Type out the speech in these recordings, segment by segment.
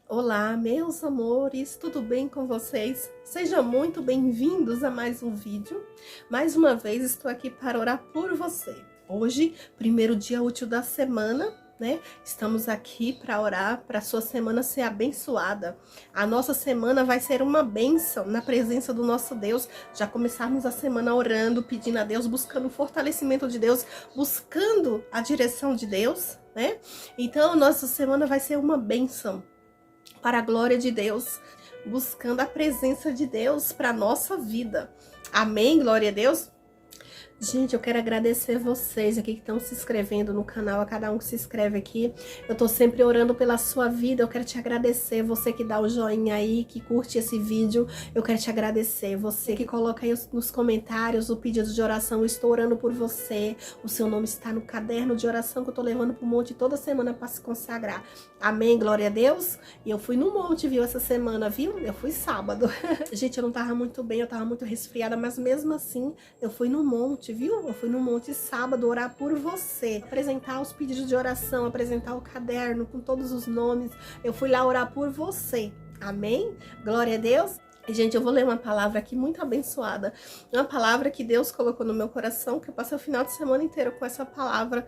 Olá, meus amores, tudo bem com vocês? Sejam muito bem-vindos a mais um vídeo. Mais uma vez estou aqui para orar por você. Hoje, primeiro dia útil da semana, né? Estamos aqui para orar para a sua semana ser abençoada. A nossa semana vai ser uma bênção na presença do nosso Deus. Já começarmos a semana orando, pedindo a Deus, buscando o fortalecimento de Deus, buscando a direção de Deus, né? Então, nossa semana vai ser uma bênção para a glória de Deus, buscando a presença de Deus para a nossa vida. Amém? Glória a Deus. Gente, eu quero agradecer vocês aqui que estão se inscrevendo no canal, a cada um que se inscreve aqui. Eu tô sempre orando pela sua vida, eu quero te agradecer. Você que dá o joinha aí, que curte esse vídeo, eu quero te agradecer. Você que coloca aí nos comentários o pedido de oração, eu estou orando por você. O seu nome está no caderno de oração que eu tô levando pro monte toda semana para se consagrar. Amém, glória a Deus. E eu fui no monte, viu, essa semana, viu? Eu fui sábado. Gente, eu não tava muito bem, eu tava muito resfriada, mas mesmo assim, eu fui no monte, viu? Eu fui no monte sábado orar por você, apresentar os pedidos de oração, apresentar o caderno com todos os nomes. Eu fui lá orar por você. Amém? Glória a Deus. Gente, eu vou ler uma palavra aqui muito abençoada. Uma palavra que Deus colocou no meu coração, que eu passei o final de semana inteiro com essa palavra.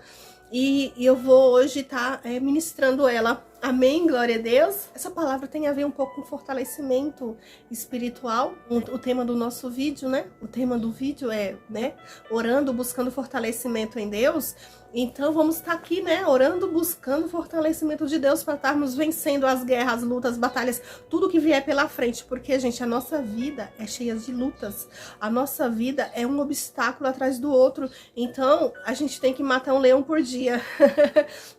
E eu vou hoje estar ministrando ela. Amém, glória a Deus. Essa palavra tem a ver um pouco com fortalecimento espiritual. O tema do nosso vídeo, né? O tema do vídeo é, né? Orando, buscando fortalecimento em Deus. Então vamos estar aqui, né? Orando, buscando fortalecimento de Deus para estarmos vencendo as guerras, as lutas, as batalhas, tudo que vier pela frente. Porque, gente, a nossa vida é cheia de lutas. A nossa vida é um obstáculo atrás do outro. Então, a gente tem que matar um leão por dia,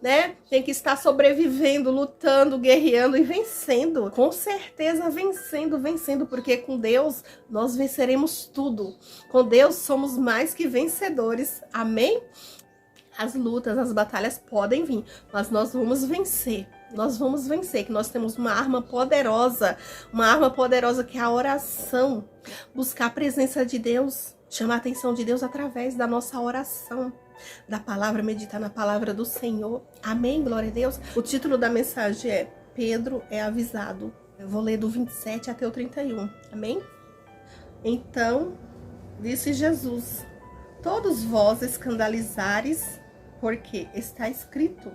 né? Tem que estar sobrevivendo, lutando, guerreando e vencendo. Com certeza vencendo, porque com Deus nós venceremos tudo. Com Deus somos mais que vencedores. Amém? As lutas, as batalhas podem vir, mas nós vamos vencer. Nós vamos vencer, que nós temos uma arma poderosa que é a oração. Buscar a presença de Deus, chamar a atenção de Deus através da nossa oração, da palavra, meditar na palavra do Senhor. Amém, glória a Deus. O título da mensagem é Pedro é avisado. Eu vou ler do 27 até o 31, amém? Então, disse Jesus: todos vós escandalizares, porque está escrito: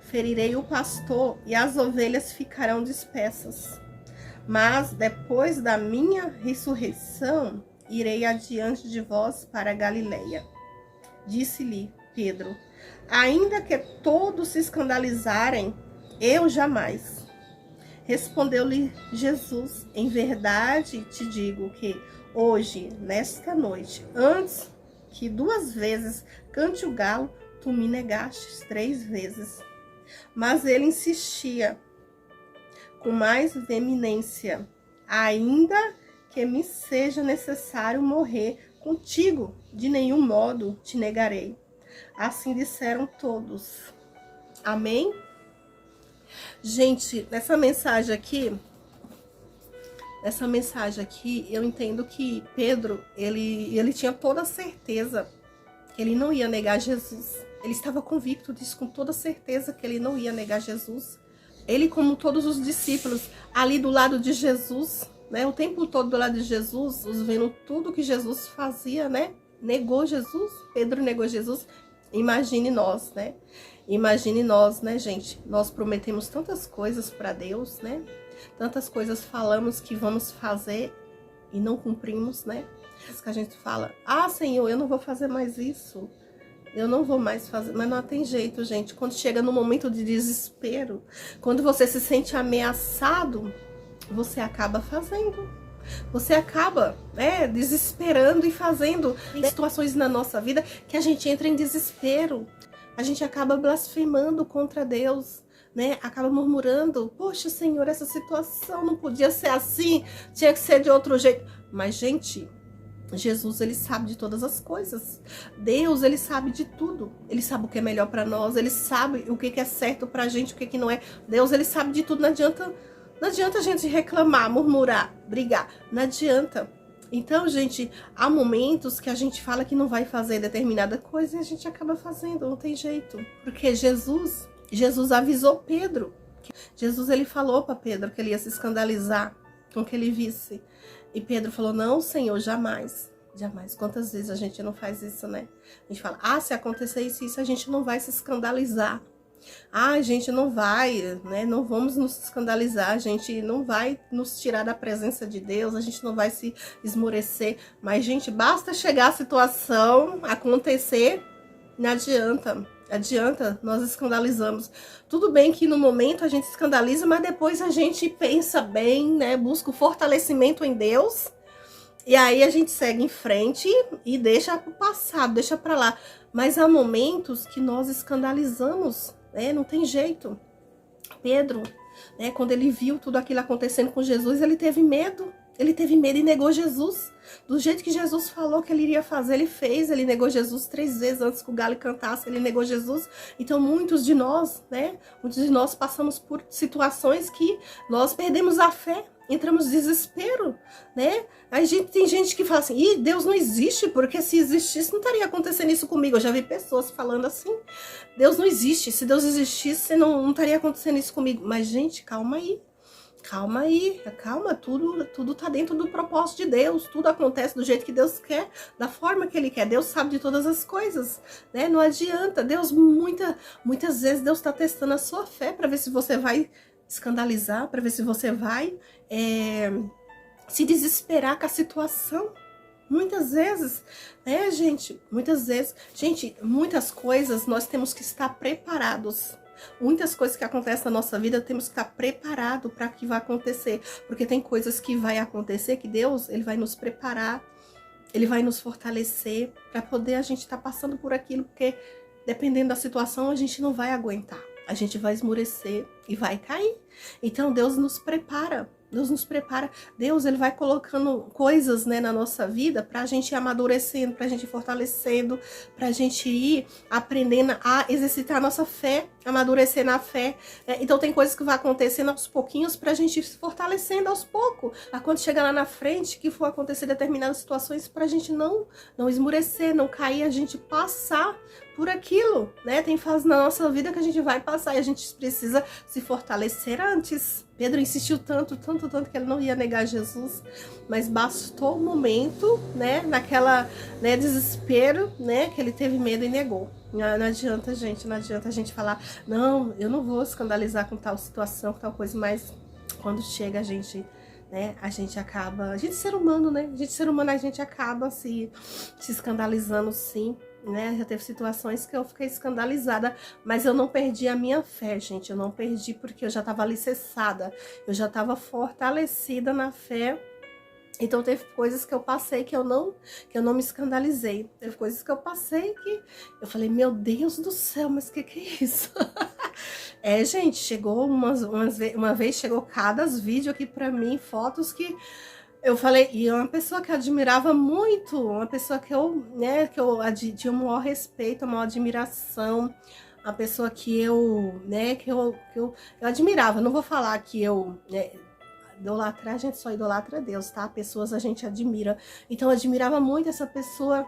ferirei o pastor e as ovelhas ficarão dispersas. Mas depois da minha ressurreição, irei adiante de vós para Galileia. Disse-lhe Pedro: ainda que todos se escandalizarem, eu jamais. Respondeu-lhe Jesus: em verdade te digo que hoje, nesta noite, antes que 2 vezes cante o galo, tu me negastes 3 vezes. Mas ele insistia com mais veemência: ainda que me seja necessário morrer contigo, de nenhum modo te negarei. Assim disseram todos. Amém? Gente, nessa mensagem aqui, eu entendo que Pedro, ele tinha toda a certeza que ele não ia negar Jesus. Ele estava convicto disso, com toda certeza que ele não ia negar Jesus. Ele, como todos os discípulos, ali do lado de Jesus, né, o tempo todo do lado de Jesus, vendo tudo que Jesus fazia, né, negou Jesus. Pedro negou Jesus. Imagine nós, né? Imagine nós, né, gente? Nós prometemos tantas coisas para Deus, né? Tantas coisas falamos que vamos fazer e não cumprimos, né? Que a gente fala: ah, Senhor, eu não vou fazer mais isso, eu não vou mais fazer. Mas não tem jeito, gente. Quando chega no momento de desespero, quando você se sente ameaçado, você acaba fazendo. Você acaba, desesperando e fazendo. Tem situações na nossa vida que a gente entra em desespero. A gente acaba blasfemando contra Deus, né? Acaba murmurando: poxa, Senhor, essa situação não podia ser assim, tinha que ser de outro jeito. Mas, gente, Jesus, ele sabe de todas as coisas. Deus, ele sabe de tudo. Ele sabe o que é melhor para nós, ele sabe o que é certo pra gente, o que não é. Deus, ele sabe de tudo. Não adianta a gente reclamar, murmurar, brigar. Não adianta. Então, gente, há momentos que a gente fala que não vai fazer determinada coisa e a gente acaba fazendo, não tem jeito. Porque Jesus avisou Pedro. Jesus, ele falou para Pedro que ele ia se escandalizar com o que ele visse. E Pedro falou, não, Senhor, jamais. Jamais. Quantas vezes a gente não faz isso, né? A gente fala, se acontecer isso, a gente não vai se escandalizar. A gente não vai, né? Não vamos nos escandalizar, a gente não vai nos tirar da presença de Deus, a gente não vai se esmorecer. Mas, gente, basta chegar a situação, acontecer, não adianta. Adianta, nós escandalizamos. Tudo bem que no momento a gente escandaliza, mas depois a gente pensa bem, né? Busca o fortalecimento em Deus. E aí a gente segue em frente e deixa pro passado, deixa pra lá. Mas há momentos que nós escandalizamos, né? Não tem jeito. Pedro, né? Quando ele viu tudo aquilo acontecendo com Jesus, ele teve medo. Ele teve medo e negou Jesus. Do jeito que Jesus falou que ele iria fazer, ele fez. Ele negou Jesus 3 vezes antes que o galo cantasse. Ele negou Jesus. Então, muitos de nós, né? Muitos de nós passamos por situações que nós perdemos a fé. Entramos em desespero, né? Tem gente que fala assim, Deus não existe, porque se existisse não estaria acontecendo isso comigo. Eu já vi pessoas falando assim, Deus não existe, se Deus existisse não estaria acontecendo isso comigo. Mas, gente, calma aí. Calma, tudo tá dentro do propósito de Deus, tudo acontece do jeito que Deus quer, da forma que Ele quer. Deus sabe de todas as coisas, né? Não adianta, Deus, muitas vezes Deus tá testando a sua fé para ver se você vai escandalizar, para ver se você vai se desesperar com a situação. Muitas vezes, né, gente? Muitas vezes, gente, muitas coisas nós temos que estar preparados. Muitas coisas que acontecem na nossa vida, temos que estar preparado para que vai acontecer. Porque tem coisas que vai acontecer, que Deus, Ele vai nos preparar, Ele vai nos fortalecer para poder a gente estar passando por aquilo, porque dependendo da situação, a gente não vai aguentar. A gente vai esmorecer e vai cair. Então, Deus nos prepara. Deus nos prepara. Deus, Ele vai colocando coisas, né, na nossa vida pra gente ir amadurecendo, pra gente ir fortalecendo, pra gente ir aprendendo a exercitar a nossa fé, amadurecer na fé. Então, tem coisas que vão acontecendo aos pouquinhos pra gente ir se fortalecendo aos poucos. A quando chegar lá na frente, que for acontecer determinadas situações, pra gente não esmorecer, não cair, a gente passar por aquilo, né? Tem fases na nossa vida que a gente vai passar e a gente precisa se fortalecer antes. Pedro insistiu tanto que ele não ia negar Jesus, mas bastou o momento, né, naquela, né, desespero, né, que ele teve medo e negou. Não adianta, gente, não adianta a gente falar, não, eu não vou escandalizar com tal situação, com tal coisa, mas quando chega a gente, né, a gente acaba, a gente é ser humano, né, a gente acaba se escandalizando, sim. Né? Já teve situações que eu fiquei escandalizada, mas eu não perdi a minha fé, gente. Eu não perdi porque eu já estava alicerçada, eu já estava fortalecida na fé. Então teve coisas que eu passei que eu não me escandalizei. Teve coisas que eu passei que eu falei, meu Deus do céu, mas que é isso? Gente, chegou uma vez chegou cada vídeo aqui pra mim, fotos que eu falei, e é uma pessoa que eu admirava muito, uma pessoa que eu, né, tinha um maior respeito, uma maior admiração, uma pessoa que eu, né, que eu admirava. Não vou falar que eu, né, idolatrar, a gente só idolatra Deus, tá? Pessoas a gente admira. Então eu admirava muito essa pessoa.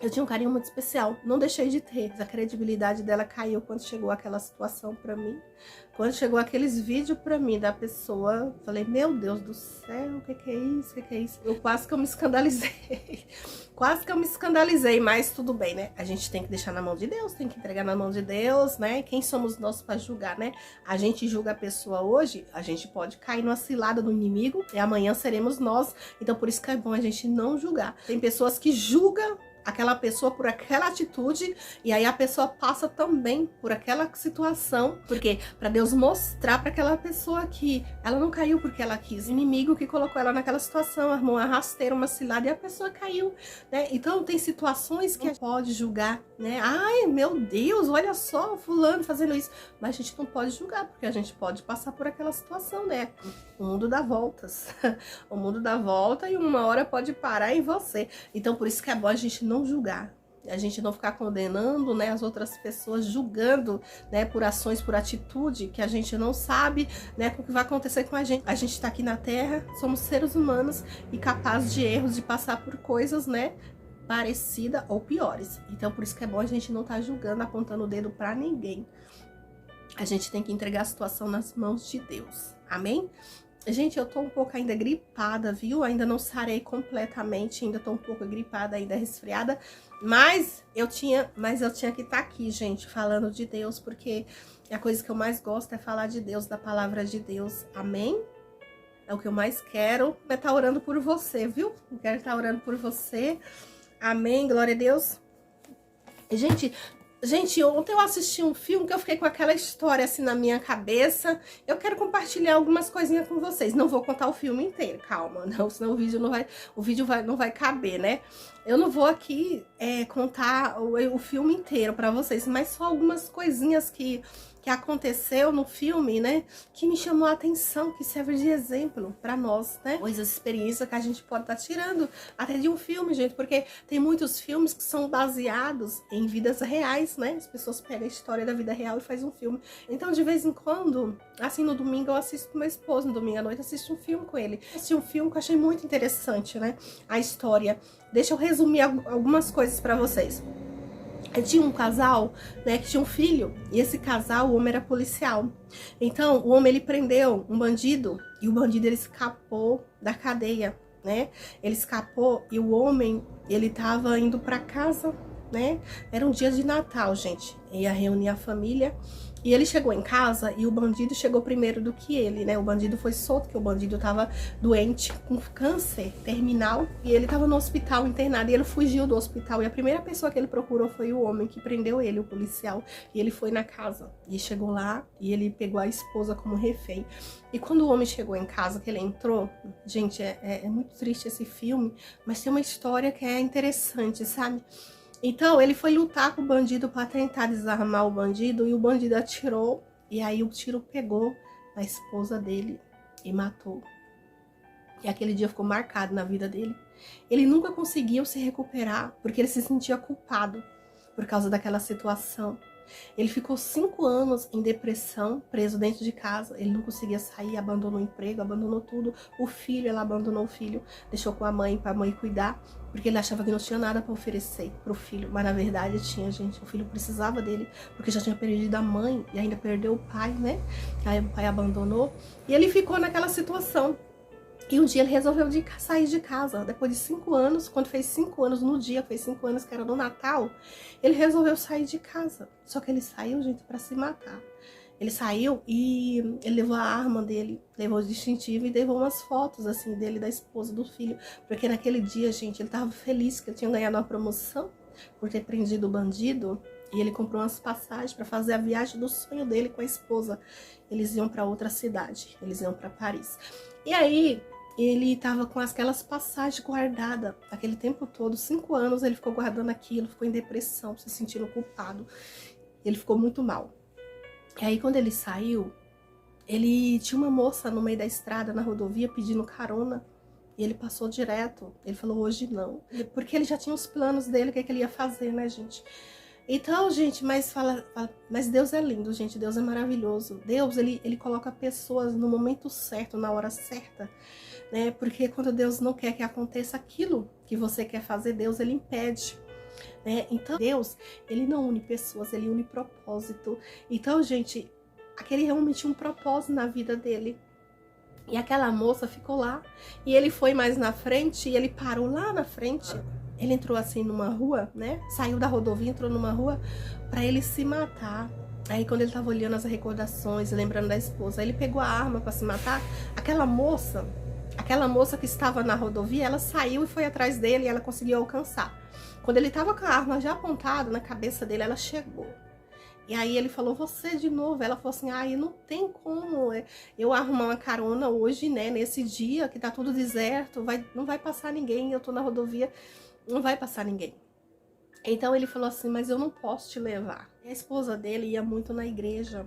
Eu tinha um carinho muito especial, não deixei de ter. A credibilidade dela caiu quando chegou aquela situação pra mim. Quando chegou aqueles vídeos pra mim da pessoa, falei, meu Deus do céu, o que é isso, o que é isso? Eu quase que eu me escandalizei. Quase que eu me escandalizei, mas tudo bem, né? A gente tem que deixar na mão de Deus, tem que entregar na mão de Deus, né? Quem somos nós pra julgar, né? A gente julga a pessoa hoje, a gente pode cair numa cilada do inimigo e amanhã seremos nós. Então por isso que é bom a gente não julgar. Tem pessoas que julgam aquela pessoa por aquela atitude, e aí a pessoa passa também por aquela situação, porque para Deus mostrar para aquela pessoa que ela não caiu porque ela quis, o inimigo que colocou ela naquela situação, armou uma rasteira, uma cilada, e a pessoa caiu, né? Então tem situações que a gente pode julgar, né? Ai, meu Deus, olha só o fulano fazendo isso, mas a gente não pode julgar, porque a gente pode passar por aquela situação, né? O mundo dá voltas, o mundo dá volta e uma hora pode parar em você. Então por isso que é bom a gente não julgar, a gente não ficar condenando, né, as outras pessoas, julgando, né, por ações, por atitude que a gente não sabe, né, o que vai acontecer com a gente. A gente tá aqui na Terra, somos seres humanos e capazes de erros, de passar por coisas, né, parecidas ou piores. Então por isso que é bom a gente não tá julgando, apontando o dedo para ninguém. a gente tem que entregar a situação nas mãos de Deus. Amém? Gente, eu tô um pouco ainda gripada, viu? Ainda não sarei completamente, ainda tô um pouco gripada, ainda resfriada. Mas eu tinha que estar aqui, gente, falando de Deus, porque a coisa que eu mais gosto é falar de Deus, da palavra de Deus. Amém? É o que eu mais quero, é estar orando por você, viu? Eu quero estar orando por você. Amém, glória a Deus. Gente, ontem eu assisti um filme que eu fiquei com aquela história assim na minha cabeça. Eu quero compartilhar algumas coisinhas com vocês. Não vou contar o filme inteiro, calma, não, senão o vídeo não vai caber, né? Eu não vou aqui contar o filme inteiro pra vocês, mas só algumas coisinhas que aconteceu no filme, né, que me chamou a atenção, que serve de exemplo pra nós, né, coisas, experiências que a gente pode estar tirando até de um filme, gente, porque tem muitos filmes que são baseados em vidas reais, né, as pessoas pegam a história da vida real e fazem um filme. Então, de vez em quando, assim, no domingo eu assisto com meu esposo, no domingo à noite eu assisto um filme com ele. Assisti um filme que eu achei muito interessante, né, a história. Deixa eu resumir algumas coisas pra vocês. Tinha um casal, né, que tinha um filho, e esse casal, o homem era policial. Então, o homem, ele prendeu um bandido, e o bandido, ele escapou da cadeia, né? Ele escapou, e o homem, ele tava indo pra casa, né? Era um dia de Natal, gente. Ia reunir a família. E ele chegou em casa e o bandido chegou primeiro do que ele, né? O bandido foi solto, porque o bandido tava doente, com câncer terminal. E ele tava no hospital internado e ele fugiu do hospital. E a primeira pessoa que ele procurou foi o homem que prendeu ele, o policial. E ele foi na casa. E chegou lá e ele pegou a esposa como refém. E quando o homem chegou em casa, que ele entrou... Gente, é muito triste esse filme, mas tem uma história que é interessante, sabe? Então, ele foi lutar com o bandido para tentar desarmar o bandido, e o bandido atirou, e aí o tiro pegou na esposa dele e matou. E aquele dia ficou marcado na vida dele. Ele nunca conseguiu se recuperar, porque ele se sentia culpado por causa daquela situação. Ele ficou 5 anos em depressão, preso dentro de casa. Ele não conseguia sair, abandonou o emprego, abandonou tudo. O filho, ela abandonou o filho, deixou com a mãe, para a mãe cuidar, porque ele achava que não tinha nada para oferecer pro filho. Mas na verdade tinha, gente. O filho precisava dele, porque já tinha perdido a mãe e ainda perdeu o pai, né? Aí o pai abandonou. E ele ficou naquela situação. E um dia ele resolveu sair de casa. Depois de 5 anos, quando fez 5 anos, no dia fez 5 anos, que era no Natal, ele resolveu sair de casa. Só que ele saiu, gente, para se matar. Ele saiu e ele levou a arma dele, levou o distintivo e levou umas fotos, assim, dele, da esposa, do filho. Porque naquele dia, gente, ele tava feliz que ele tinha ganhado uma promoção por ter prendido o bandido. E ele comprou umas passagens para fazer a viagem do sonho dele com a esposa. Eles iam para outra cidade, eles iam para Paris. E aí... ele tava com aquelas passagens guardadas aquele tempo todo, 5 anos ele ficou guardando aquilo, ficou em depressão, se sentindo culpado. Ele ficou muito mal. E aí quando ele saiu, ele tinha uma moça no meio da estrada, na rodovia, pedindo carona. E ele passou direto, ele falou, hoje não. Porque ele já tinha os planos dele, o que ele ia fazer, né, gente? Então, gente, mas Deus é lindo, gente, Deus é maravilhoso. Deus, ele coloca pessoas no momento certo, na hora certa, né? Porque quando Deus não quer que aconteça aquilo que você quer fazer, Deus, ele impede, né? Então, Deus, ele não une pessoas, ele une propósito. Então, gente, aquele realmente tinha um propósito na vida dele. E aquela moça ficou lá, e ele foi mais na frente, e ele parou lá na frente. Ele entrou assim numa rua, né? Saiu da rodovia, entrou numa rua para ele se matar. Aí quando ele tava olhando as recordações, lembrando da esposa, ele pegou a arma para se matar. Aquela moça que estava na rodovia, ela saiu e foi atrás dele e ela conseguiu alcançar. Quando ele tava com a arma já apontada na cabeça dele, ela chegou. E aí ele falou, você de novo? Ela falou assim, ai, não tem como eu arrumar uma carona hoje, né? Nesse dia que tá tudo deserto, não vai passar ninguém, eu tô na rodovia, não vai passar ninguém. Então ele falou assim, mas eu não posso te levar. A esposa dele ia muito na igreja,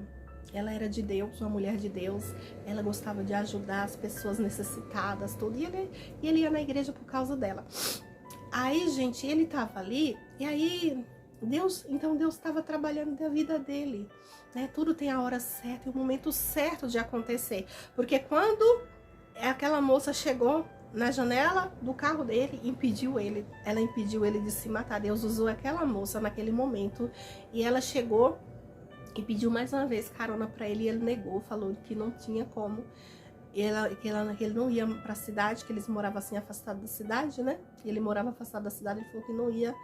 ela era de Deus, uma mulher de Deus, ela gostava de ajudar as pessoas necessitadas, tudo, e ele ia na igreja por causa dela. Aí, gente, ele tava ali, e aí Deus estava trabalhando na vida dele, né? Tudo tem a hora certa e o momento certo de acontecer, porque quando aquela moça chegou na janela do carro dele, ela impediu ele de se matar. Deus usou aquela moça naquele momento, e ela chegou e pediu mais uma vez carona pra ele, e ele negou, falou que não tinha como. Que ele não ia pra cidade, que eles moravam assim afastados da cidade, né? E ele morava afastado da cidade, ele falou que não ia.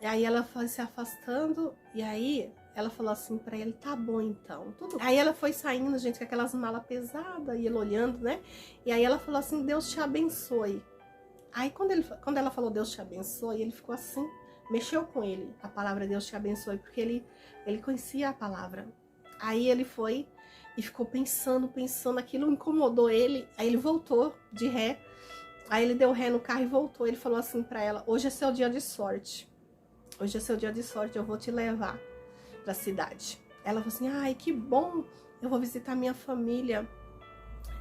E aí ela foi se afastando, e aí ela falou assim pra ele, tá bom então, tudo. Aí ela foi saindo, gente, com aquelas malas pesadas, e ele olhando, né? E aí ela falou assim, Deus te abençoe. Aí quando ela falou Deus te abençoe, ele ficou assim, mexeu com ele, a palavra Deus te abençoe, porque ele conhecia a palavra. Aí ele foi e ficou pensando, aquilo incomodou ele, aí ele voltou de ré, aí ele deu ré no carro e voltou, ele falou assim pra ela, hoje é seu dia de sorte, hoje é seu dia de sorte, eu vou te levar pra cidade. Ela falou assim, ai que bom, eu vou visitar minha família,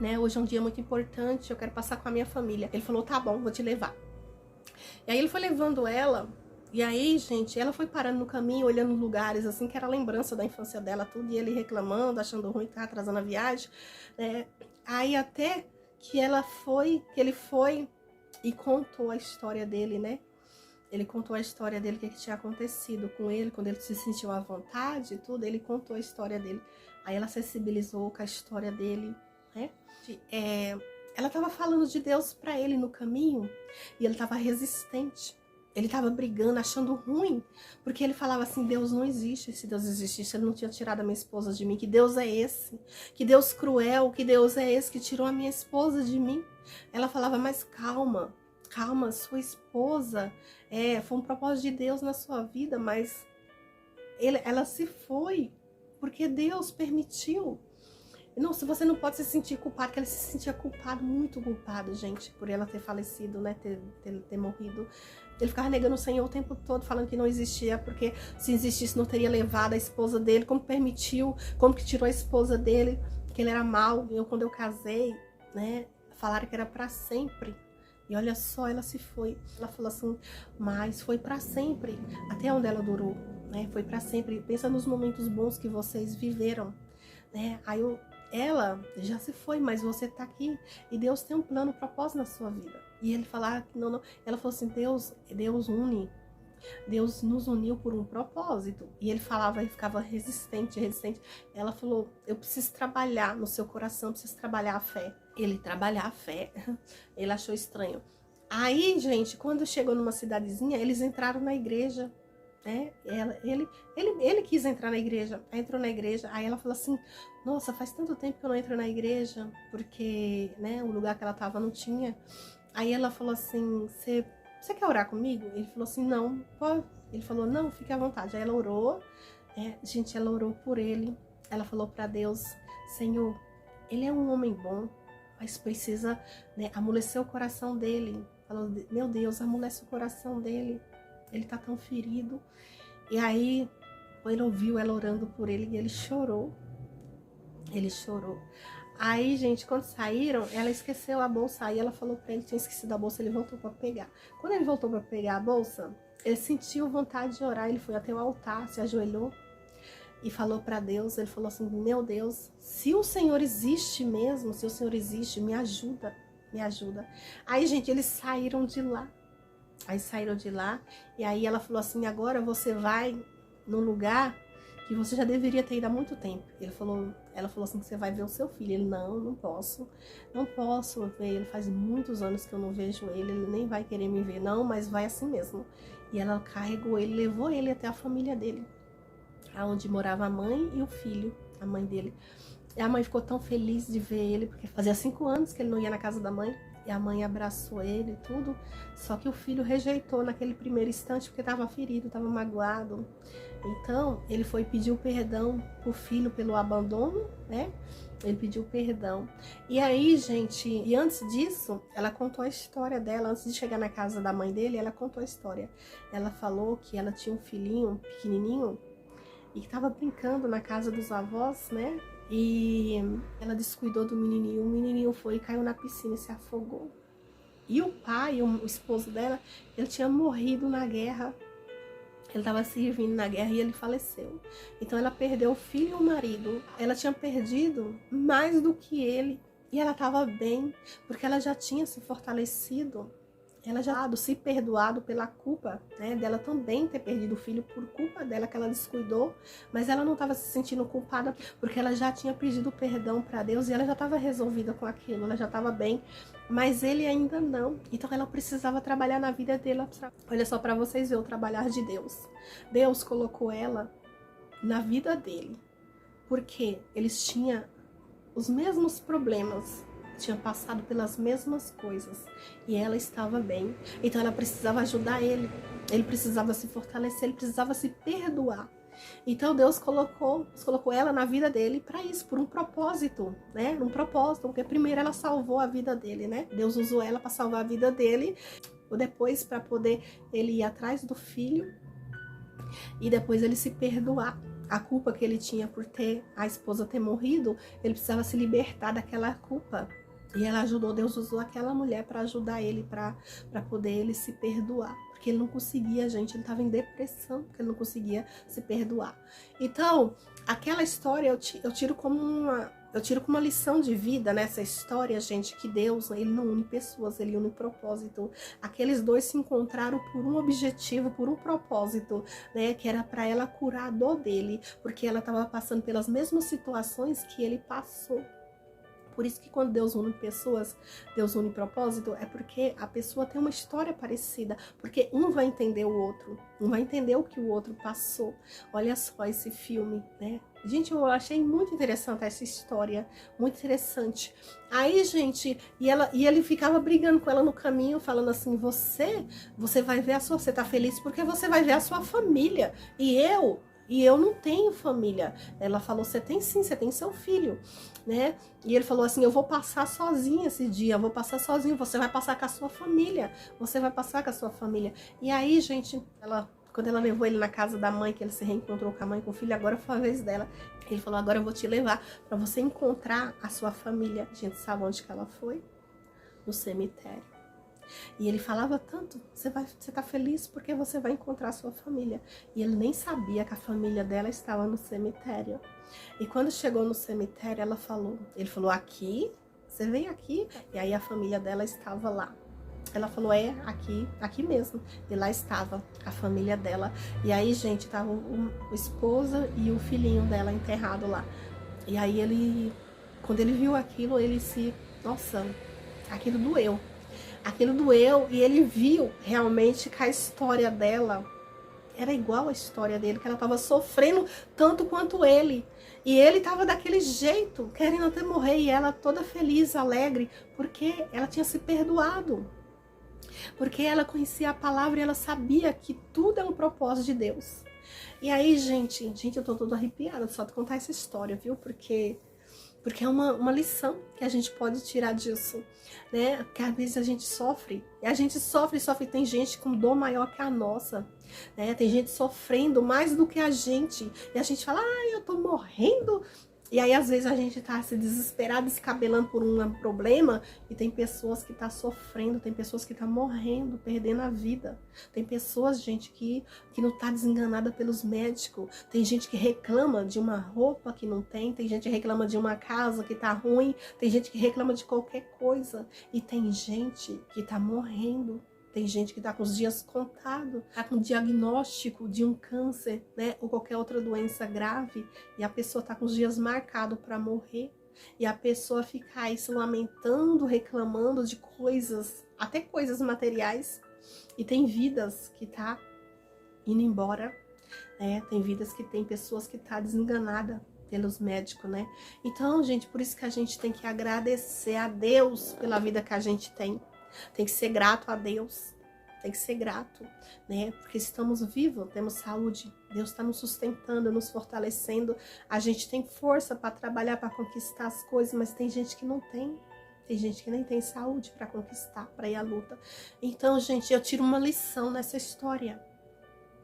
né, hoje é um dia muito importante, eu quero passar com a minha família. Ele falou, tá bom, vou te levar. E aí ele foi levando ela, e aí, gente, ela foi parando no caminho, olhando lugares, assim, que era lembrança da infância dela, tudo, e ele reclamando, achando ruim, que tava atrasando a viagem, né? Aí até que ele foi e contou a história dele, né? Ele contou a história dele, o que tinha acontecido com ele, quando ele se sentiu à vontade e tudo, ele contou a história dele. Aí ela sensibilizou com a história dele, né? Ela estava falando de Deus para ele no caminho, e ele estava resistente. Ele estava brigando, achando ruim, porque ele falava assim, Deus não existe. Se Deus existisse, ele não tinha tirado a minha esposa de mim. Que Deus é esse? Que Deus cruel, que Deus é esse que tirou a minha esposa de mim? Ela falava, mas calma, calma, sua esposa foi um propósito de Deus na sua vida, mas ela se foi, porque Deus permitiu. Não, se você não pode se sentir culpado, porque ele se sentia culpado, muito culpado, gente, por ela ter falecido, né, ter morrido. Ele ficava negando o Senhor o tempo todo, falando que não existia, porque se existisse não teria levado a esposa dele, como permitiu, como que tirou a esposa dele, que ele era mau. Quando eu casei, né, falaram que era pra sempre. E olha só, ela se foi. Ela falou assim, mas foi pra sempre, até onde ela durou, né, foi pra sempre. Pensa nos momentos bons que vocês viveram, né, aí ela já se foi, mas você tá aqui e Deus tem um plano, um propósito na sua vida. E ele falava que não. Ela falou assim, Deus une, Deus nos uniu por um propósito. E ele falava e ficava resistente. Ela falou, eu preciso trabalhar no seu coração, eu preciso trabalhar a fé. Ele trabalhar a fé, ele achou estranho. Aí, gente, quando chegou numa cidadezinha, eles entraram na igreja, né? Ele quis entrar na igreja, entrou na igreja, aí ela falou assim, nossa, faz tanto tempo que eu não entro na igreja, porque, né, o lugar que ela tava não tinha. Aí ela falou assim, você quer orar comigo? Ele falou assim, não, pode. Ele falou, não, fique à vontade. Aí ela orou, gente, ela orou por ele, ela falou para Deus, Senhor, ele é um homem bom, mas precisa, né, amolecer o coração dele. Falou, meu Deus, amolece o coração dele, ele tá tão ferido. E aí, ele ouviu ela orando por ele e ele chorou. Ele chorou. Aí, gente, quando saíram, ela esqueceu a bolsa. Aí ela falou pra ele que tinha esquecido a bolsa, ele voltou pra pegar. Quando ele voltou pra pegar a bolsa, ele sentiu vontade de orar. Ele foi até o altar, se ajoelhou e falou pra Deus. Ele falou assim, meu Deus, se o Senhor existe mesmo, se o Senhor existe, me ajuda, me ajuda. Aí, gente, eles saíram de lá. E aí ela falou assim, agora você vai num lugar que você já deveria ter ido há muito tempo. Ela falou assim, que você vai ver o seu filho. Ele, não posso ver ele, faz muitos anos que eu não vejo ele nem vai querer me ver, não, mas vai assim mesmo. E ela carregou ele, levou ele até a família dele, aonde morava a mãe e o filho, a mãe dele. E a mãe ficou tão feliz de ver ele, porque fazia 5 anos que ele não ia na casa da mãe. E a mãe abraçou ele e tudo, só que o filho rejeitou naquele primeiro instante, porque estava ferido, estava magoado. Então, ele foi pedir perdão pro filho pelo abandono, né? Ele pediu perdão. E aí, gente, e antes disso, ela contou a história dela, antes de chegar na casa da mãe dele, ela contou a história. Ela falou que ela tinha um filhinho pequenininho e que estava brincando na casa dos avós, né? E ela descuidou do menininho, o menininho foi e caiu na piscina e se afogou. E o pai, o esposo dela, ele tinha morrido na guerra, ele estava servindo na guerra e ele faleceu. Então ela perdeu o filho e o marido, ela tinha perdido mais do que ele. E ela estava bem, porque ela já tinha se fortalecido ela já tinha se perdoado pela culpa, né, dela também ter perdido o filho por culpa dela, que ela descuidou, mas ela não estava se sentindo culpada porque ela já tinha pedido perdão para Deus e ela já estava resolvida com aquilo, ela já estava bem, mas ele ainda não. Então ela precisava trabalhar na vida dele. Olha só, para vocês verem o trabalhar de Deus. Deus colocou ela na vida dele porque eles tinham os mesmos problemas, tinha passado pelas mesmas coisas e ela estava bem, então ela precisava ajudar ele precisava se fortalecer, ele precisava se perdoar. Então Deus colocou ela na vida dele para isso, por um propósito, né? Um propósito, porque primeiro ela salvou a vida dele, né? Deus usou ela para salvar a vida dele, ou depois para poder ele ir atrás do filho e depois ele se perdoar. A culpa que ele tinha por a esposa ter morrido, ele precisava se libertar daquela culpa. E ela ajudou, Deus usou aquela mulher para ajudar ele, para poder ele se perdoar. Porque ele não conseguia, gente, ele estava em depressão, porque ele não conseguia se perdoar. Então, aquela história eu tiro como uma lição de vida nessa história, gente, que Deus, ele não une pessoas, ele une propósito. Aqueles dois se encontraram por um objetivo, por um propósito, né, que era para ela curar a dor dele, porque ela estava passando pelas mesmas situações que ele passou. Por isso que quando Deus une pessoas, Deus une propósito, é porque a pessoa tem uma história parecida, porque um vai entender o outro, um vai entender o que o outro passou. Olha só esse filme, né? Gente, eu achei muito interessante essa história, muito interessante. Aí, gente, e ele ficava brigando com ela no caminho, falando assim, você vai ver você tá feliz porque você vai ver a sua família, e eu não tenho família. Ela falou, você tem sim, você tem seu filho, né? E ele falou assim, eu vou passar sozinha esse dia, eu vou passar sozinho, você vai passar com a sua família, você vai passar com a sua família. E aí, gente, quando ela levou ele na casa da mãe, que ele se reencontrou com a mãe, com o filho, agora foi a vez dela. Ele falou, agora eu vou te levar para você encontrar a sua família. Gente, sabe onde que ela foi? No cemitério. E ele falava tanto, você tá feliz porque você vai encontrar a sua família. E ele nem sabia que a família dela estava no cemitério. E quando chegou no cemitério, ele falou, aqui, você vem aqui? E aí a família dela estava lá. Ela falou, aqui mesmo. E lá estava a família dela. E aí, gente, tava a esposa e o filhinho dela enterrado lá. E aí quando ele viu aquilo, nossa, aquilo doeu. Aquilo doeu e ele viu realmente que a história dela era igual à história dele, que ela estava sofrendo tanto quanto ele. E ele estava daquele jeito, querendo até morrer, e ela toda feliz, alegre, porque ela tinha se perdoado. Porque ela conhecia a palavra e ela sabia que tudo é um propósito de Deus. E aí, gente, eu tô toda arrepiada só de contar essa história, viu? Porque é uma lição que a gente pode tirar disso, né? Porque às vezes a gente sofre, e a gente sofre, tem gente com dor maior que a nossa, né? Tem gente sofrendo mais do que a gente, e a gente fala, ai, eu tô morrendo. E aí, às vezes, a gente tá se desesperado, descabelando por um problema, e tem pessoas que tá sofrendo, tem pessoas que tá morrendo, perdendo a vida. Tem pessoas, gente, que não tá desenganada pelos médicos. Tem gente que reclama de uma roupa que não tem gente que reclama de uma casa que tá ruim, tem gente que reclama de qualquer coisa. E tem gente que tá morrendo. Tem gente que está com os dias contados, está com diagnóstico de um câncer, né, ou qualquer outra doença grave, e a pessoa está com os dias marcados para morrer, e a pessoa fica aí se lamentando, reclamando de coisas, até coisas materiais, e tem vidas que tá indo embora, né, tem pessoas que tá desenganada pelos médicos, né? Então, gente, por isso que a gente tem que agradecer a Deus pela vida que a gente tem. Tem que ser grato a Deus, tem que ser grato, né? Porque estamos vivos, temos saúde, Deus está nos sustentando, nos fortalecendo. A gente tem força para trabalhar, para conquistar as coisas, mas tem gente que não tem. Tem gente que nem tem saúde para conquistar, para ir à luta. Então, gente, eu tiro uma lição nessa história.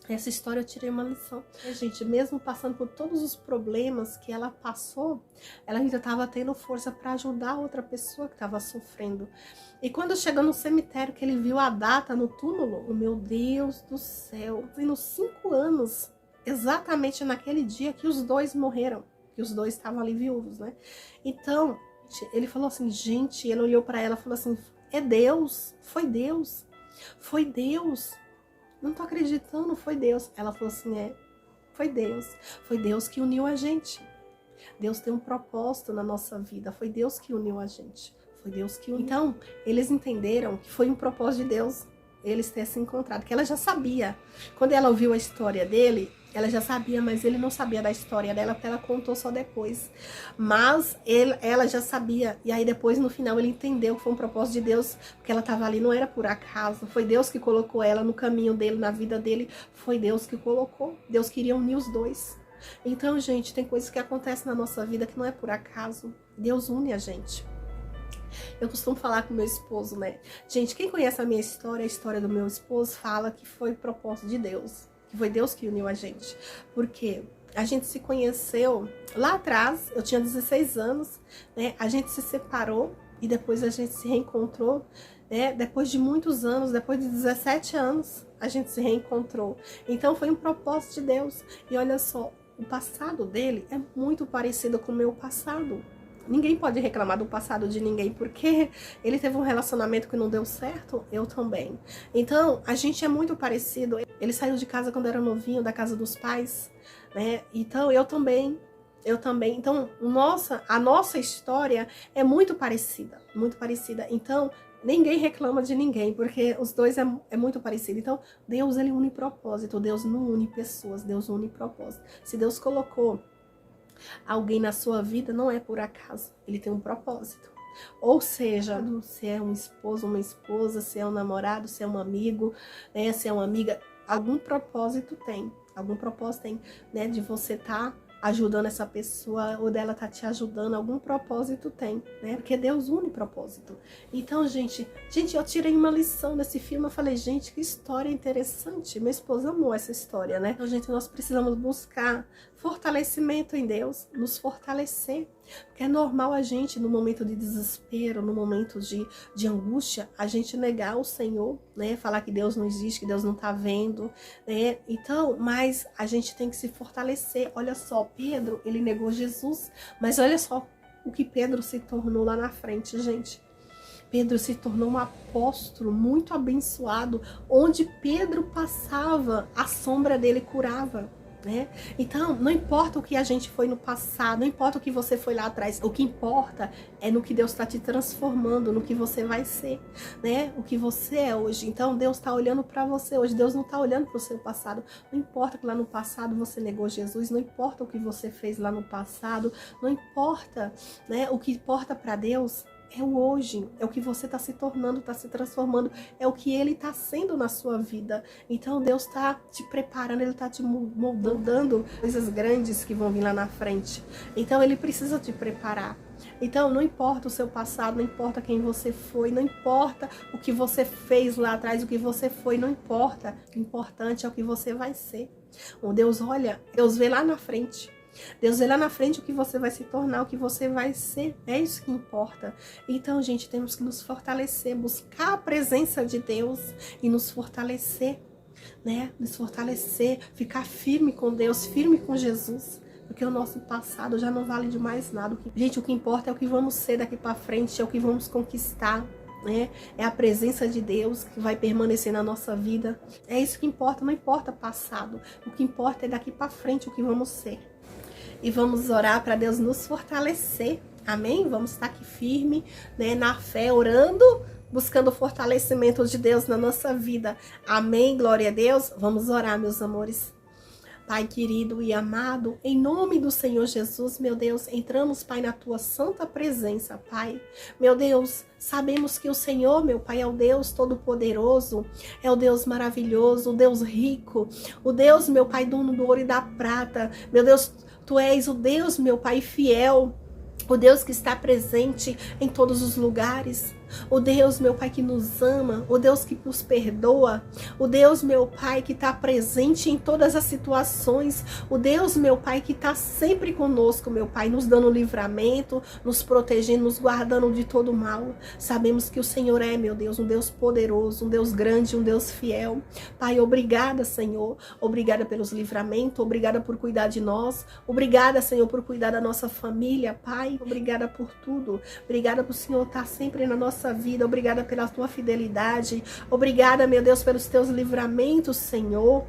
Essa história eu tirei uma lição. Gente, mesmo passando por todos os problemas que ela passou, ela ainda estava tendo força para ajudar outra pessoa que estava sofrendo. E quando chegou no cemitério, que ele viu a data no túmulo, oh, meu Deus do céu, e nos 5 anos, exatamente naquele dia que os dois morreram, que os dois estavam ali viúvos, né? Então, ele falou assim, gente, ele olhou para ela e falou assim, é Deus, foi Deus. Foi Deus. Não tô acreditando, foi Deus. Ela falou assim, foi Deus. Foi Deus que uniu a gente. Deus tem um propósito na nossa vida. Foi Deus que uniu a gente. Foi Deus que uniu. Então, eles entenderam que foi um propósito de Deus eles terem se encontrado. Que ela já sabia. Quando ela ouviu a história dele, ela já sabia, mas ele não sabia da história dela, porque ela contou só depois. Mas ela já sabia. E aí depois, no final, ele entendeu que foi um propósito de Deus, porque ela estava ali, não era por acaso. Foi Deus que colocou ela no caminho dele, na vida dele. Foi Deus que colocou. Deus queria unir os dois. Então, gente, tem coisas que acontecem na nossa vida que não é por acaso. Deus une a gente. Eu costumo falar com meu esposo, né? Gente, quem conhece a minha história, a história do meu esposo, fala que foi propósito de Deus. Que foi Deus que uniu a gente. Porque a gente se conheceu lá atrás, eu tinha 16 anos, né? A gente se separou e depois a gente se reencontrou, né? Depois de muitos anos, depois de 17 anos, a gente se reencontrou. Então foi um propósito de Deus. E olha só, o passado dele é muito parecido com o meu passado. Ninguém pode reclamar do passado de ninguém, porque ele teve um relacionamento que não deu certo, eu também. Então, a gente é muito parecido. Ele saiu de casa quando era novinho, da casa dos pais, né? Então, eu também. Então, a nossa história é muito parecida, muito parecida. Então, ninguém reclama de ninguém, porque os dois é muito parecido. Então, Deus, ele une propósito, Deus não une pessoas, Deus une propósito. Se Deus colocou alguém na sua vida, não é por acaso, ele tem um propósito. Ou seja, se é um esposo, uma esposa, se é um namorado, se é um amigo, né, se é uma amiga, algum propósito tem, né, de você estar ajudando essa pessoa ou dela tá te ajudando, algum propósito tem, né? Porque Deus une propósito. Então, gente, eu tirei uma lição nesse filme, eu falei, gente, que história interessante. Minha esposa amou essa história, né? Então, gente, nós precisamos buscar fortalecimento em Deus, nos fortalecer. Porque é normal a gente, no momento de desespero, no momento de angústia, a gente negar o Senhor, né? Falar que Deus não existe, que Deus não tá vendo, né? Então, mas a gente tem que se fortalecer. Olha só, Pedro, ele negou Jesus, mas olha só o que Pedro se tornou lá na frente, gente. Pedro se tornou um apóstolo muito abençoado, onde Pedro passava, a sombra dele curava. Né? Então, não importa o que a gente foi no passado, não importa o que você foi lá atrás, o que importa é no que Deus está te transformando, no que você vai ser, né? O que você é hoje. Então, Deus está olhando para você hoje, Deus não está olhando para o seu passado. Não importa que lá no passado você negou Jesus, não importa o que você fez lá no passado, não importa, né? O que importa para Deus é o hoje, é o que você está se tornando, está se transformando, é o que Ele está sendo na sua vida. Então Deus está te preparando, Ele está te moldando coisas grandes que vão vir lá na frente. Então Ele precisa te preparar. Então não importa o seu passado, não importa quem você foi, não importa o que você fez lá atrás, o que você foi, não importa. O importante é o que você vai ser. O Deus olha, Deus vê lá na frente. Deus vê lá na frente o que você vai se tornar, o que você vai ser. É isso que importa. Então, gente, temos que nos fortalecer, buscar a presença de Deus e nos fortalecer, né? Nos fortalecer, ficar firme com Deus, firme com Jesus. Porque o nosso passado já não vale de mais nada. Gente, o que importa é o que vamos ser daqui para frente, é o que vamos conquistar. Né? É a presença de Deus que vai permanecer na nossa vida. É isso que importa, não importa passado. O que importa é daqui para frente o que vamos ser. E vamos orar para Deus nos fortalecer, amém? Vamos estar aqui firme, né, na fé, orando, buscando o fortalecimento de Deus na nossa vida, amém? Glória a Deus. Vamos orar, meus amores. Pai querido e amado, em nome do Senhor Jesus, meu Deus, entramos, Pai, na Tua santa presença, Pai. Meu Deus, sabemos que o Senhor, meu Pai, é o Deus todo-poderoso, é o Deus maravilhoso, o Deus rico, o Deus, meu Pai, dono do ouro e da prata. Meu Deus, Tu és o Deus, meu Pai, fiel, o Deus que está presente em todos os lugares. O Deus, meu Pai, que nos ama, o Deus que nos perdoa, o Deus, meu Pai, que está presente em todas as situações, o Deus, meu Pai, que está sempre conosco, meu Pai, nos dando livramento, nos protegendo, nos guardando de todo mal. Sabemos que o Senhor é, meu Deus, um Deus poderoso, um Deus grande, um Deus fiel. Pai, obrigada, Senhor, obrigada pelos livramentos, obrigada por cuidar de nós, obrigada, Senhor, por cuidar da nossa família, Pai. Pai. Obrigada por tudo. Obrigada por o Senhor estar sempre na nossa vida. Obrigada pela tua fidelidade. Obrigada, meu Deus, pelos teus livramentos, Senhor.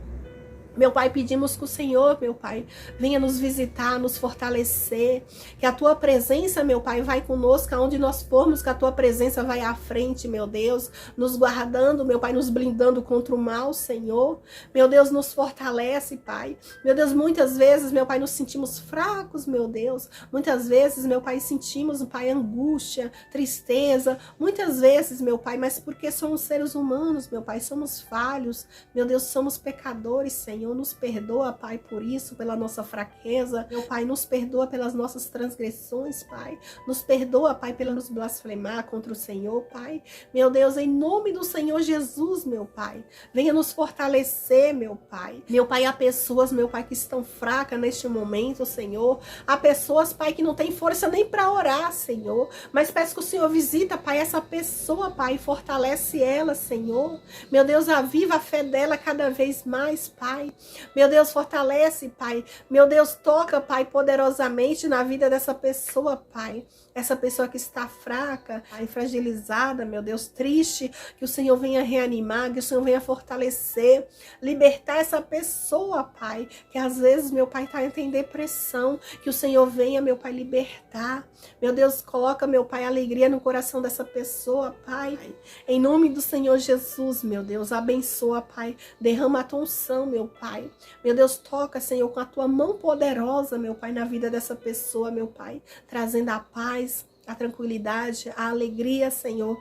Meu Pai, pedimos que o Senhor, meu Pai, venha nos visitar, nos fortalecer, que a Tua presença, meu Pai, vai conosco, aonde nós formos, que a Tua presença vai à frente, meu Deus, nos guardando, meu Pai, nos blindando contra o mal, Senhor. Meu Deus, nos fortalece, Pai. Meu Deus, muitas vezes, meu Pai, nos sentimos fracos, meu Deus. Muitas vezes, meu Pai, sentimos, Pai, angústia, tristeza. Muitas vezes, meu Pai, mas porque somos seres humanos, meu Pai, somos falhos. Meu Deus, somos pecadores, Senhor. Nos perdoa, Pai, por isso, pela nossa fraqueza. Meu Pai, nos perdoa pelas nossas transgressões, Pai. Nos perdoa, Pai, pelo nos blasfemar contra o Senhor, Pai. Meu Deus, em nome do Senhor Jesus, meu Pai, venha nos fortalecer, meu Pai. Meu Pai, há pessoas, meu Pai, que estão fracas neste momento, Senhor. Há pessoas, Pai, que não têm força nem para orar, Senhor. Mas peço que o Senhor visita, Pai, essa pessoa, Pai, e fortalece ela, Senhor. Meu Deus, aviva a fé dela cada vez mais, Pai. Meu Deus, fortalece, Pai. Meu Deus, toca, Pai, poderosamente na vida dessa pessoa, Pai. Essa pessoa que está fraca, Pai, fragilizada, meu Deus, triste. Que o Senhor venha reanimar, que o Senhor venha fortalecer. Libertar essa pessoa, Pai. Que às vezes, meu Pai, está em depressão. Que o Senhor venha, meu Pai, libertar. Meu Deus, coloca, meu Pai, alegria no coração dessa pessoa, Pai. Em nome do Senhor Jesus, meu Deus, abençoa, Pai. Derrama a tua unção, meu Pai. Meu Deus, toca, Senhor, com a tua mão poderosa, meu Pai, na vida dessa pessoa, meu Pai, trazendo a paz, a tranquilidade, a alegria, Senhor.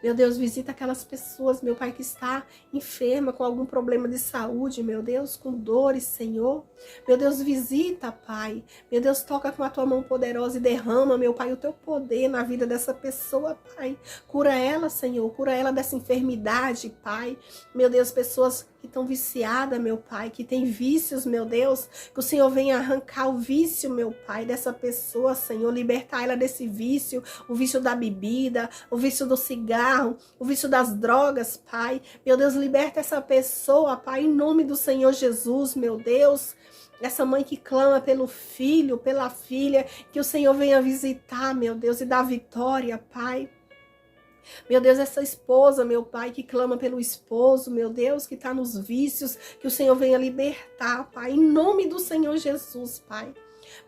Meu Deus, visita aquelas pessoas, meu Pai, que está enferma com algum problema de saúde, meu Deus, com dores, Senhor. Meu Deus, visita, Pai. Meu Deus, toca com a tua mão poderosa e derrama, meu Pai, o teu poder na vida dessa pessoa, Pai. Cura ela, Senhor, cura ela dessa enfermidade, Pai. Meu Deus, pessoas que estão viciadas, meu Pai, que tem vícios, meu Deus, que o Senhor venha arrancar o vício, meu Pai, dessa pessoa, Senhor, libertar ela desse vício, o vício da bebida, o vício do cigarro, o vício das drogas, Pai. Meu Deus, liberta essa pessoa, Pai, em nome do Senhor Jesus, meu Deus. Essa mãe que clama pelo filho, pela filha, que o Senhor venha visitar, meu Deus, e dar vitória, Pai. Meu Deus, essa esposa, meu Pai, que clama pelo esposo, meu Deus, que está nos vícios, que o Senhor venha libertar, Pai, em nome do Senhor Jesus, Pai.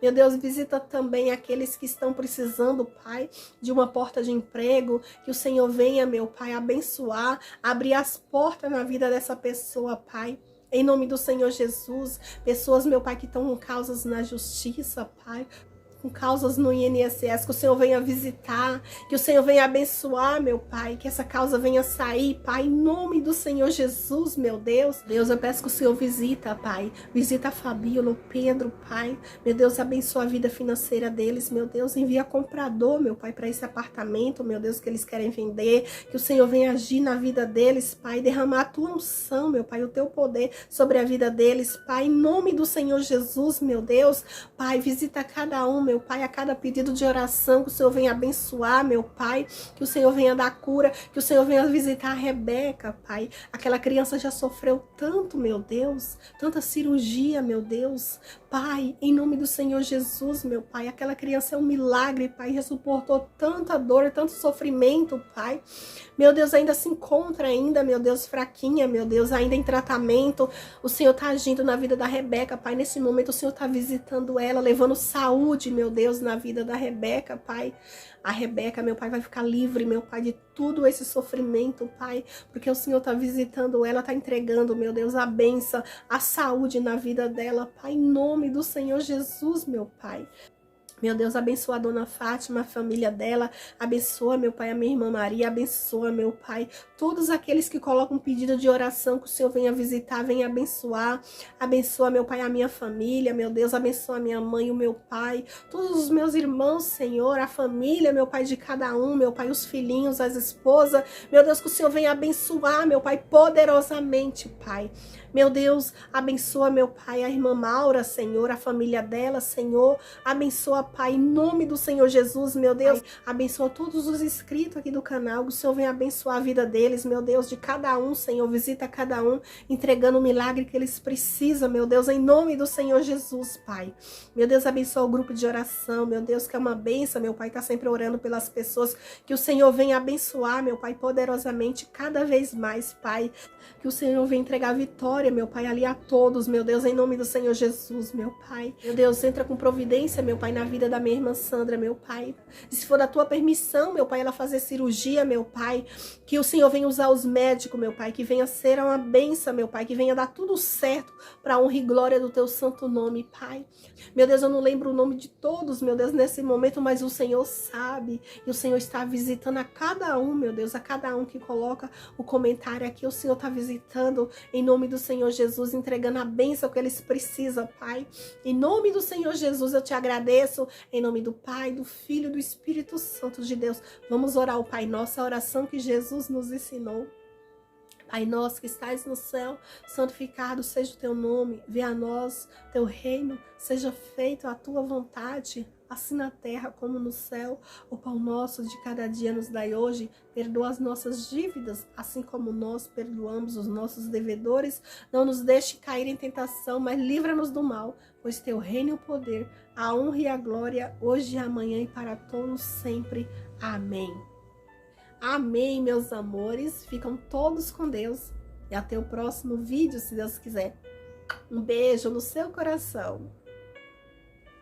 Meu Deus, visita também aqueles que estão precisando, Pai, de uma porta de emprego, que o Senhor venha, meu Pai, abençoar, abrir as portas na vida dessa pessoa, Pai. Em nome do Senhor Jesus, pessoas, meu Pai, que estão com causas na justiça, Pai, com causas no INSS, que o Senhor venha visitar, que o Senhor venha abençoar, meu Pai, que essa causa venha sair, Pai, em nome do Senhor Jesus, meu Deus. Deus, eu peço que o Senhor visita, Pai, visita a Fabíola, o Pedro, Pai, meu Deus, abençoa a vida financeira deles, meu Deus, envia comprador, meu Pai, para esse apartamento, meu Deus, que eles querem vender, que o Senhor venha agir na vida deles, Pai, derramar a tua unção, meu Pai, o teu poder sobre a vida deles, Pai, em nome do Senhor Jesus, meu Deus, Pai, visita cada um, meu Pai, a cada pedido de oração, que o Senhor venha abençoar, meu Pai, que o Senhor venha dar cura, que o Senhor venha visitar a Rebeca, Pai. Aquela criança já sofreu tanto, meu Deus, tanta cirurgia, meu Deus. Pai, em nome do Senhor Jesus, meu Pai, aquela criança é um milagre, Pai, já suportou tanta dor, tanto sofrimento, Pai. Meu Deus, ainda se encontra ainda, meu Deus, fraquinha, meu Deus, ainda em tratamento. O Senhor está agindo na vida da Rebeca, Pai. Nesse momento o Senhor está visitando ela, levando saúde, meu Deus, na vida da Rebeca, Pai. A Rebeca, meu Pai, vai ficar livre, meu Pai, de tudo esse sofrimento, Pai, porque o Senhor está visitando ela, está entregando, meu Deus, a bênção, a saúde na vida dela, Pai, em nome do Senhor Jesus, meu Pai. Meu Deus, abençoa a dona Fátima, a família dela, abençoa, meu Pai, a minha irmã Maria, abençoa, meu Pai, todos aqueles que colocam um pedido de oração, que o Senhor venha visitar, venha abençoa, meu Pai, a minha família, meu Deus, abençoa a minha mãe, o meu pai, todos os meus irmãos, Senhor, a família, meu Pai, de cada um, meu Pai, os filhinhos, as esposas, meu Deus, que o Senhor venha abençoar, meu Pai, poderosamente, Pai. Meu Deus, abençoa, meu Pai, a irmã Maura, Senhor, a família dela, Senhor. Abençoa, Pai, em nome do Senhor Jesus, meu Deus. Abençoa todos os inscritos aqui do canal. O Senhor vem abençoar a vida deles, meu Deus, de cada um, Senhor. Visita cada um, entregando o milagre que eles precisam, meu Deus, em nome do Senhor Jesus, Pai. Meu Deus, abençoa o grupo de oração, meu Deus, que é uma bênção, meu Pai, tá sempre orando pelas pessoas. Que o Senhor venha abençoar, meu Pai, poderosamente, cada vez mais, Pai. Que o Senhor venha entregar vitória, meu Pai, ali a todos, meu Deus, em nome do Senhor Jesus, meu Pai. Meu Deus, entra com providência, meu Pai, na vida da minha irmã Sandra, meu Pai. E se for da tua permissão, meu Pai, ela fazer cirurgia, meu Pai, que o Senhor venha usar os médicos, meu Pai, que venha ser uma bênção, meu Pai, que venha dar tudo certo para a honra e glória do teu santo nome, Pai. Meu Deus, eu não lembro o nome de todos, meu Deus, nesse momento, mas o Senhor sabe. E o Senhor está visitando a cada um, meu Deus, a cada um que coloca o comentário aqui. O Senhor está visitando em nome do Senhor Jesus, entregando a bênção que eles precisam, Pai. Em nome do Senhor Jesus, eu te agradeço. Em nome do Pai, do Filho e do Espírito Santo de Deus. Vamos orar o Pai Nosso, a oração que Jesus nos ensinou. Pai nosso que estás no céu, santificado seja o teu nome. Venha a nós teu reino, seja feita a tua vontade, assim na terra como no céu. O pão nosso de cada dia nos dai hoje. Perdoa as nossas dívidas, assim como nós perdoamos os nossos devedores. Não nos deixe cair em tentação, mas livra-nos do mal, pois teu reino e o poder, a honra e a glória, hoje e amanhã e para todos sempre. Amém. Amém, meus amores. Ficam todos com Deus. E até o próximo vídeo, se Deus quiser. Um beijo no seu coração.